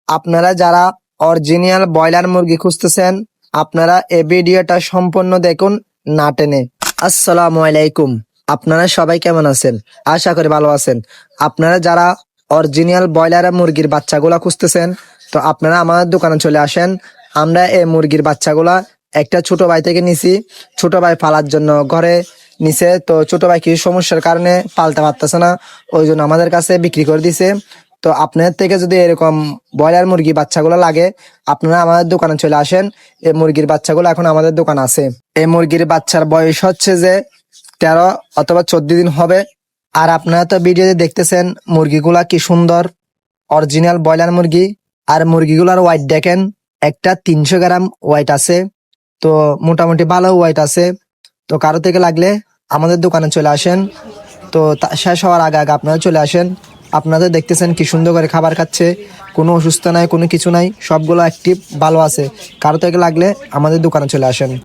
আপনারা যারা original broiler মুরগি খুঁজতেছেন, আপনারা এই ভিডিওটা সম্পূর্ণ দেখুন না টেনে। আসসালামু আলাইকুম, আপনারা সবাই কেমন আছেন? আশা করি ভালো আছেন। আপনারা যারা অরিজিনাল ব্রয়লার মুরগির বাচ্চাগুলা খুঁজতেছেন, তো আপনারা আমাদের দোকানে চলে আসেন। আমরা এই মুরগির বাচ্চাগুলা একটা ছোট ভাই থেকে নিছি। ছোট ভাই পালার জন্য ঘরে নিছে, তো ছোট ভাই কিছু সমস্যার কারণে পালতে পারতেছে না, ওই জন্য আমাদের কাছে বিক্রি করে দিছে। তো আপনাদের থেকে যদি এরকম ব্রয়লার মুরগি বাচ্চাগুলো লাগে, আপনারা আমাদের দোকানে চলে আসেন। এই মুরগির বাচ্চাগুলো এখন আমাদের দোকান আছে। এই মুরগির বাচ্চার বয়স হচ্ছে যে 13 অথবা 14 দিন হবে। আর আপনারা তো ভিডিওতে দেখতেছেন মুরগিগুলা কি সুন্দর, অরিজিনাল ব্রয়লার মুরগি। আর মুরগিগুলার ওয়েট দেখেন, একটা 300 গ্রাম ওয়েট আছে, তো মোটামুটি ভালো ওয়েট আছে। তো কারো থেকে লাগলে আমাদের দোকানে চলে আসেন। তো শেষ হওয়ার আগে আগে আপনারা চলে আসেন। আপনাদের দেখতেছেন কি সুন্দর করে খাবার খাচ্ছে, কোনো অসুস্থ নাই, কোনো কিছু নাই, সবগুলো অ্যাক্টিভ ভালো আছে। কারো থেকে লাগলে আমাদের দোকানে চলে আসেন।